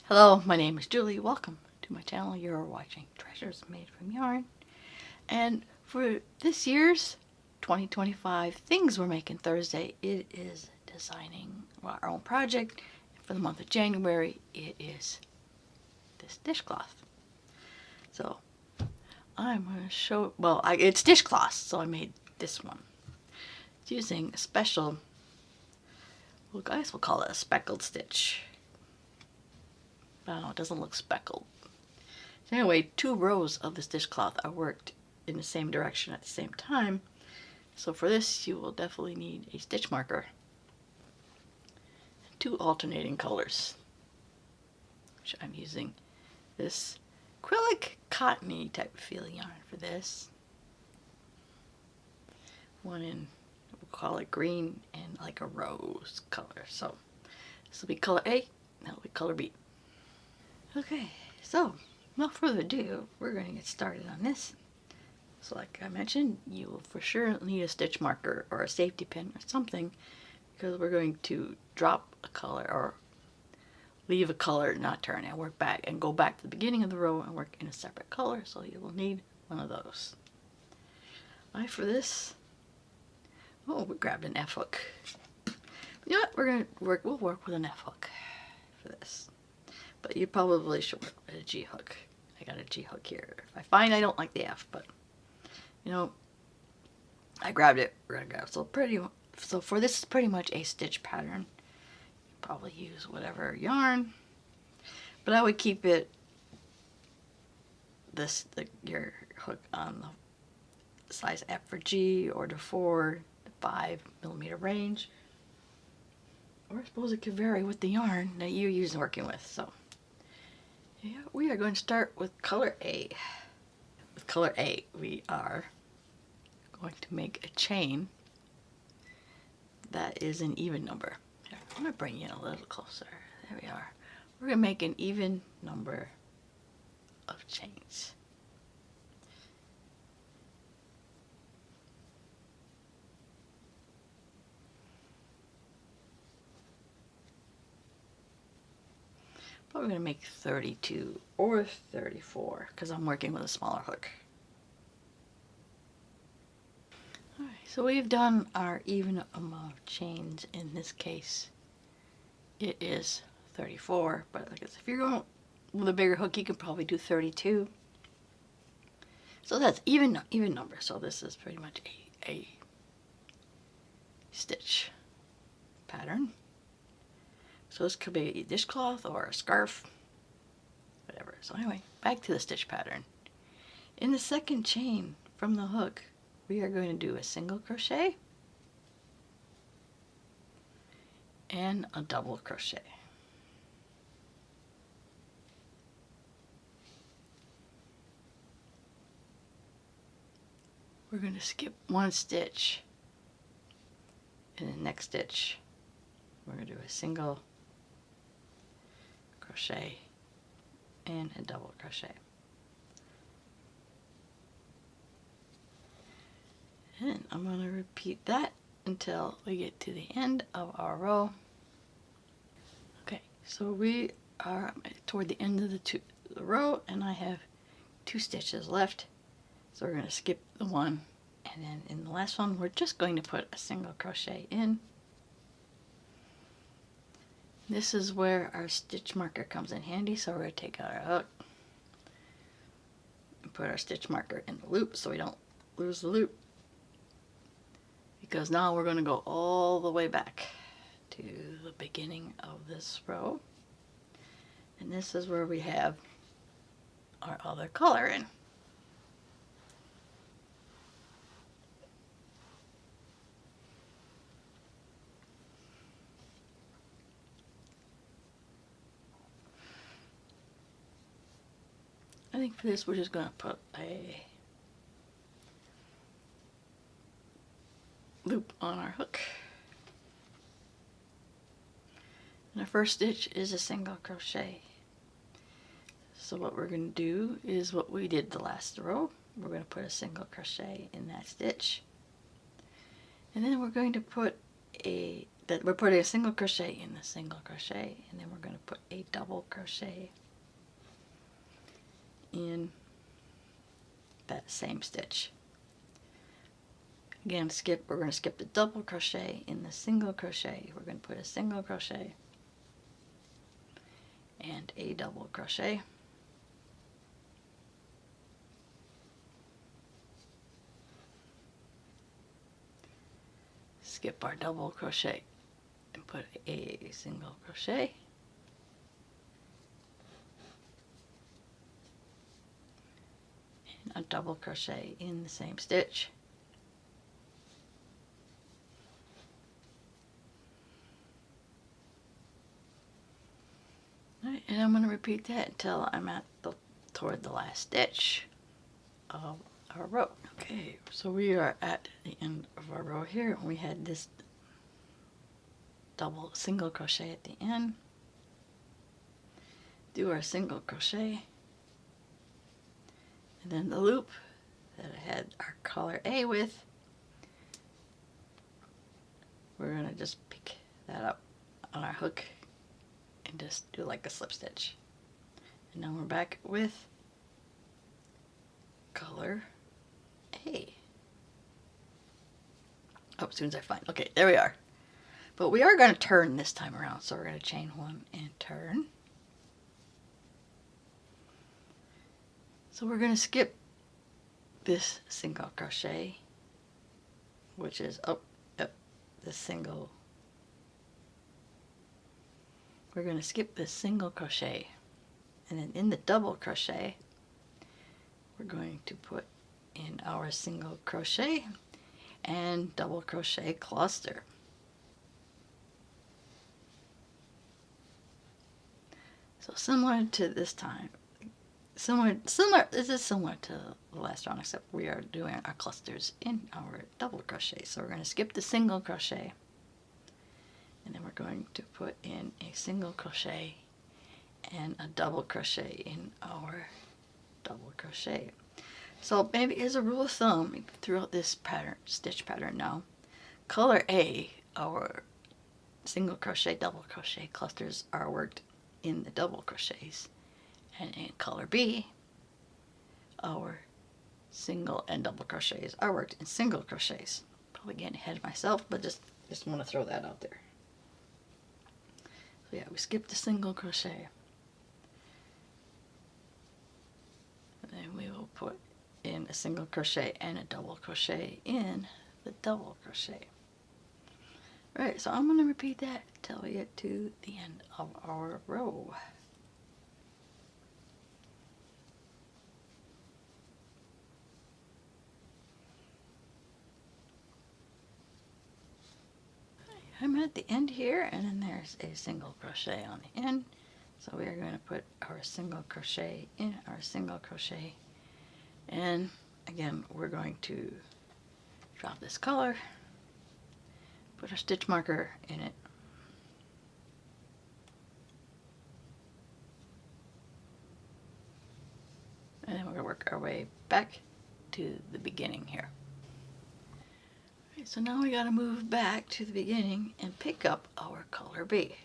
Hello, my name is Julie. Welcome to my channel. You're watching Treasures Made from Yarn. And for this year's 2025 Things We're Making Thursday, it is designing our own project. For the month of January, it is this dishcloth. So I'm going to show, it's dishcloth, so I made this one. It's using a special, well, I guess we'll call it a speckled stitch. I don't know, it doesn't look speckled. So anyway, 2 rows of this dishcloth are worked in the same direction at the same time. So for this, you will definitely need a stitch marker and 2 alternating colors, which I'm using this acrylic cottony type feeling yarn for this. One in, we'll call it green and like a rose color. So this will be color A, that will be color B. Okay, so without further ado, we're going to get started on this. So like I mentioned, you will for sure need a stitch marker or a safety pin or something, because we're going to drop a color or leave a color not turn and work back and go back to the beginning of the row and work in a separate color, so you will need one of those. For this, we grabbed an F hook. You know what, we'll work with an F hook for this. But you probably should work with a G hook. I got a G hook here. If I find I don't like the F, but you know, I grabbed it. We're gonna grab it. So for this, is pretty much a stitch pattern. You probably use whatever yarn, but I would keep it your hook on the size F for G or the 4 to 5 millimeter range. Or I suppose it could vary with the yarn that you're using working with. So yeah, we are going to start with color A. With color A, we are going to make a chain that is an even number. Here, I'm going to bring you in a little closer. There we are. We're going to make an even number of chains. But we're going to make 32 or 34 because I'm working with a smaller hook. Alright, so we've done our even amount of chains. In this case, it is 34, but like if you're going with a bigger hook, you can probably do 32. So that's even number. So this is pretty much a stitch pattern. So this could be a dishcloth or a scarf, whatever. So anyway, back to the stitch pattern. In the second chain from the hook, we are going to do a single crochet and a double crochet. We're going to skip 1 stitch. In the next stitch, we're going to do a single crochet and a double crochet. And I'm going to repeat that until we get to the end of our row. Okay, so we are toward the end of the row, and I have 2 stitches left. So we're going to skip the 1, and then in the last one, we're just going to put a single crochet in. This is where our stitch marker comes in handy, so we're going to take out our hook and put our stitch marker in the loop so we don't lose the loop. Because now we're going to go all the way back to the beginning of this row. And this is where we have our other color in. I think for this we're just going to put a loop on our hook. And our first stitch is a single crochet. So what we're going to do is what we did the last row. We're going to put a single crochet in that stitch. And then we're going to put a that we're putting a single crochet in the single crochet, and then we're going to put a double crochet in that same stitch. Again, we're going to skip the double crochet in the single crochet. We're going to put a single crochet and a double crochet. Skip our double crochet and put a single crochet. And a double crochet in the same stitch. Alright, and I'm going to repeat that until I'm toward the last stitch of our row. Okay, so we are at the end of our row here. We had this single crochet at the end. Do our single crochet, and then the loop that I had our color A with, we're going to just pick that up on our hook and just do like a slip stitch. And now we're back with color A. Oh, as soon as I find, okay, there we are. But we are going to turn this time around, so we're going to chain one and turn. So we're going to skip this single crochet, which is up the single. We're going to skip this single crochet, and then in the double crochet we're going to put in our single crochet and double crochet cluster. So similar to this time, this is similar to the last round, except we are doing our clusters in our double crochet. So we're going to skip the single crochet, and then we're going to put in a single crochet and a double crochet in our double crochet. So maybe as a rule of thumb throughout this stitch pattern now, color A, our single crochet, double crochet clusters are worked in the double crochets, and in color B, our single and double crochets are worked in single crochets. Probably getting ahead of myself, but just want to throw that out there. So yeah, we skipped the single crochet, and then we will put in a single crochet and a double crochet in the double crochet. Alright, so I'm going to repeat that until we get to the end of our row. I'm at the end here, and then there's a single crochet on the end. So we are going to put our single crochet in our single crochet, and again we're going to drop this color, put our stitch marker in it, and then we're going to work our way back to the beginning here. So now we got to move back to the beginning and pick up our color B.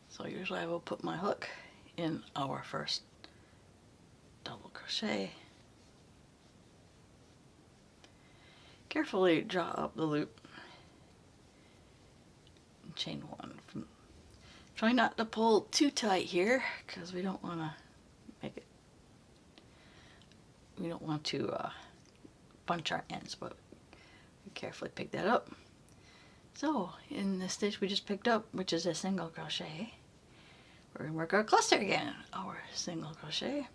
So usually I will put my hook in our first double crochet. Carefully draw up the loop and chain one. Try not to pull too tight here, because we don't want to make it. We don't want to bunch our ends, but carefully pick that up. So in the stitch we just picked up, which is a single crochet, we're going to work our cluster again. Our single crochet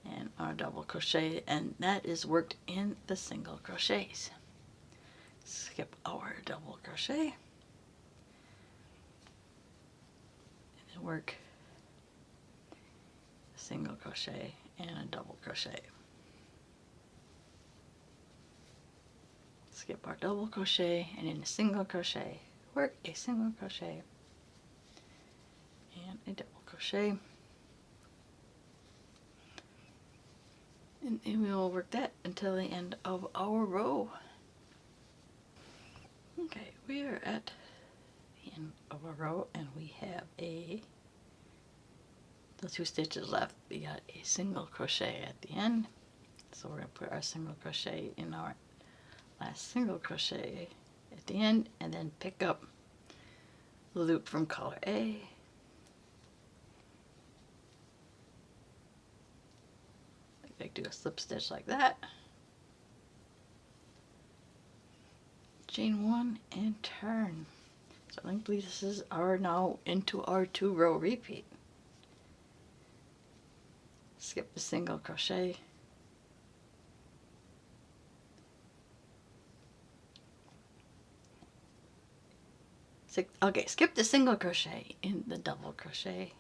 and our double crochet, and that is worked in the single crochets. Skip our double crochet, and then work a single crochet and a double crochet. Skip our double crochet, and in a single crochet work a single crochet and a double crochet, And we will work that until the end of our row. Okay, we are at the end of our row and we have the 2 stitches left. We got a single crochet at the end. So we're going to put our single crochet in our last single crochet at the end and then pick up the loop from color A. Like do a slip stitch like that. Chain 1 and turn. So I believe this is now into our 2-row repeat. Skip the single crochet. Okay, skip the single crochet in the double crochet.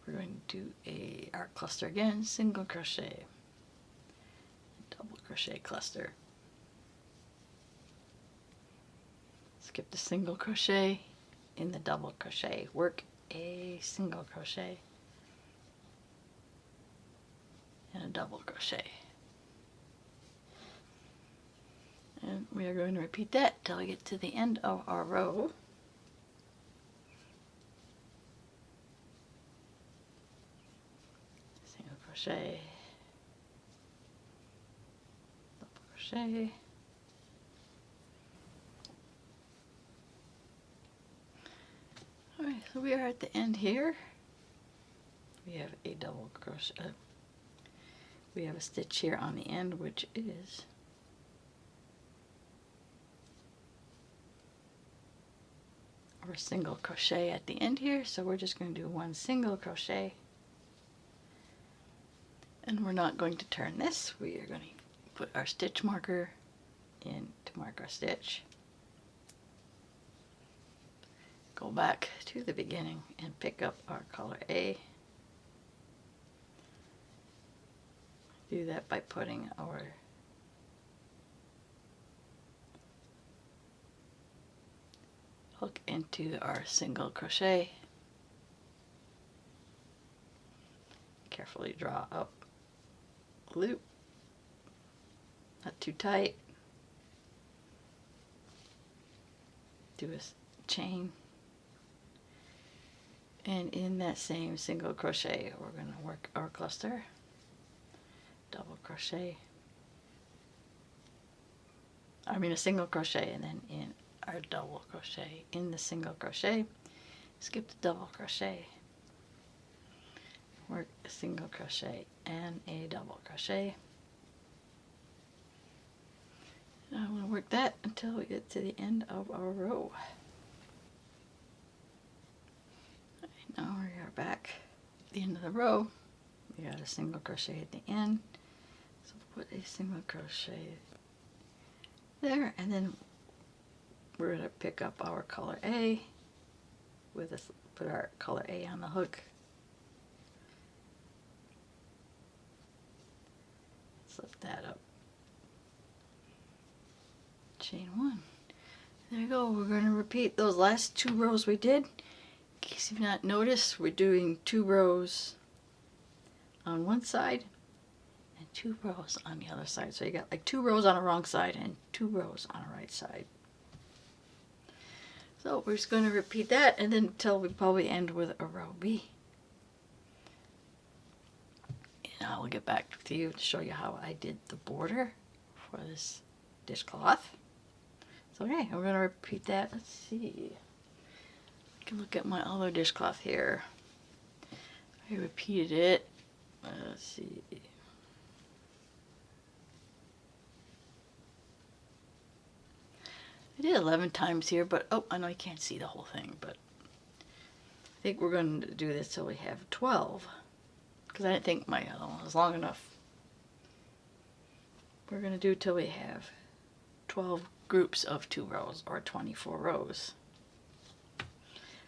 We're going to do a arc cluster again, single crochet, double crochet cluster. Skip the single crochet in the double crochet. Work a single crochet and a double crochet. And we are going to repeat that till we get to the end of our row. Single crochet, double crochet, alright, so we are at the end here. We have a double crochet. We have a stitch here on the end, which is our single crochet at the end here. So we're just going to do 1 single crochet. And we're not going to turn this. We are going to put our stitch marker in to mark our stitch. Go back to the beginning and pick up our color A. Do that by putting our hook into our single crochet. Carefully draw up a loop, not too tight. Do a chain, and in that same single crochet we're going to work our cluster, double crochet, a single crochet, and then in our double crochet in the single crochet, skip the double crochet, work a single crochet and a double crochet. And I'm going to work that until we get to the end of our row. Now we are back at the end of the row. We got a single crochet at the end, so put a single crochet there, and then we're going to pick up our color A with this, put our color A on the hook, slip that up, chain 1. There you go. We're going to repeat those last 2 rows we did. In case you've not noticed, we're doing 2 rows on one side and 2 rows on the other side. So you got like 2 rows on the wrong side and 2 rows on the right side. So we're just going to repeat that and then until we probably end with a row B. And I will get back to you to show you how I did the border for this dishcloth. So okay, we're going to repeat that. Let's see. I can look at my other dishcloth here. I repeated it. Let's see. I did 11 times here, but oh, I know you can't see the whole thing, but I think we're going to do this till we have 12, because I didn't think my other one was long enough. We're going to do till we have 12 groups of 2 rows, or 24 rows.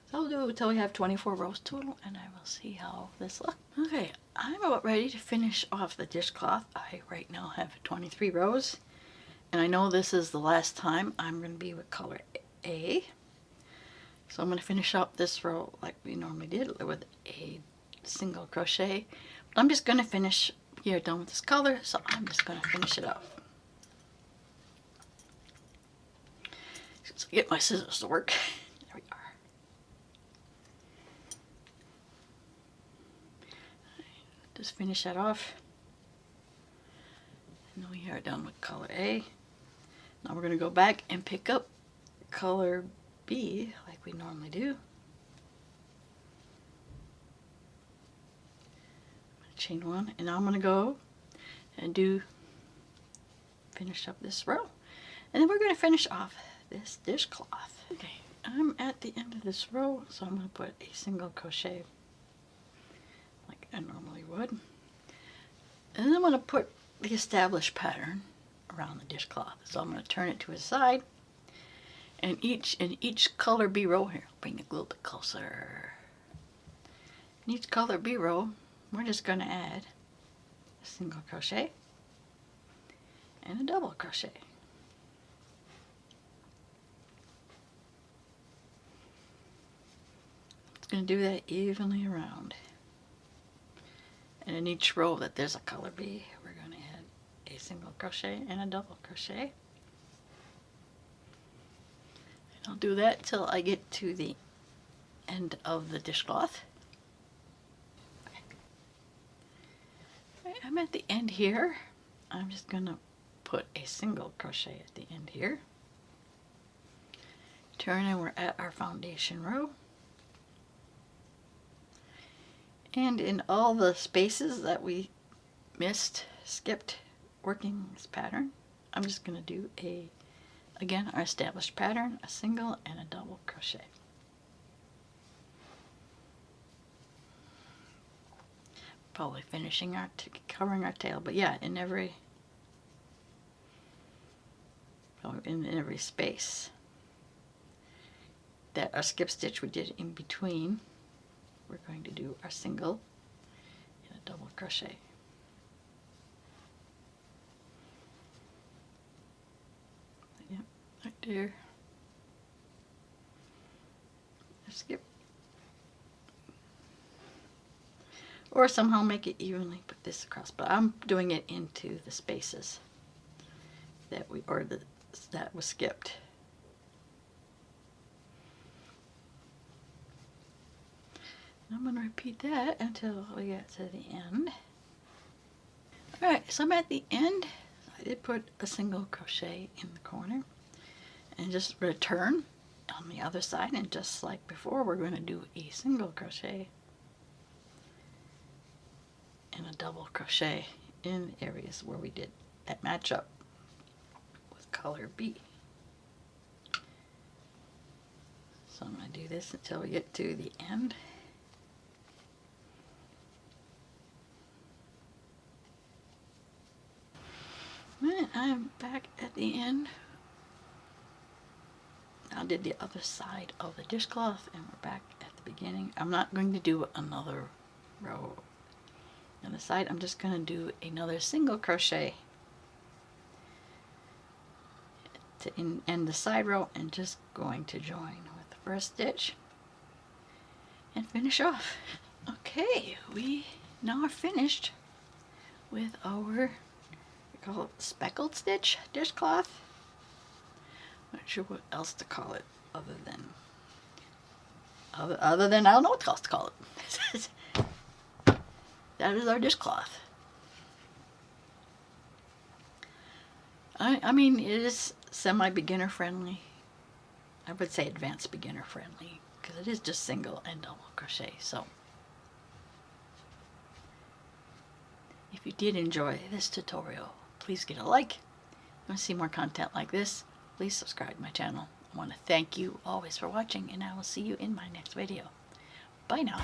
So I'll do it till we have 24 rows total, and I will see how this looks. Okay, I'm about ready to finish off the dishcloth. I right now have 23 rows. And I know this is the last time I'm going to be with color A. So I'm going to finish up this row like we normally did with a single crochet. But I'm just going to finish, here done with this color, so I'm just going to finish it off. So get my scissors to work. There we are. Just finish that off. And then we are done with color A. Now we're going to go back and pick up color B like we normally do. Chain one, and now I'm going to go and finish up this row, and then we're going to finish off this dishcloth. Okay, I'm at the end of this row, so I'm going to put a single crochet like I normally would, and then I'm going to put the established pattern around the dishcloth. So I'm going to turn it to a side, and in each color B row here, bring it a little bit closer. In each color B row, we're just going to add a single crochet and a double crochet. It's going to do that evenly around. And in each row that there's a color B, we're going to add a single crochet and a double crochet. And I'll do that till I get to the end of the dishcloth. I'm at the end here. I'm just going to put a single crochet at the end here. Turn, and we're at our foundation row. And in all the spaces that we skipped working this pattern, I'm just going to do again, our established pattern, a single and a double crochet. Probably finishing covering our tail, but yeah, in every space that our skip stitch we did in between, we're going to do our single and a double crochet. Yep, right there. Skip. Or somehow make it evenly, put this across, but I'm doing it into the spaces that that was skipped. And I'm going to repeat that until we get to the end. Alright, so I'm at the end. I did put a single crochet in the corner and just return on the other side, and just like before, we're going to do a single crochet and a double crochet in areas where we did that match up with color B. So I'm going to do this until we get to the end. And I'm back at the end. I did the other side of the dishcloth, and we're back at the beginning. I'm not going to do another row on the side. I'm just going to do another single crochet to end the side row, and just going to join with the first stitch and finish off. Okay, we now are finished with our, we call it speckled stitch dishcloth. Not sure what else to call it other than I don't know what else to call it. That is our dishcloth. I mean, it is semi-beginner friendly. I would say advanced beginner friendly, because it is just single and double crochet. So if you did enjoy this tutorial, please get a like. If you want to see more content like this, please subscribe to my channel. I want to thank you always for watching, and I will see you in my next video. Bye now.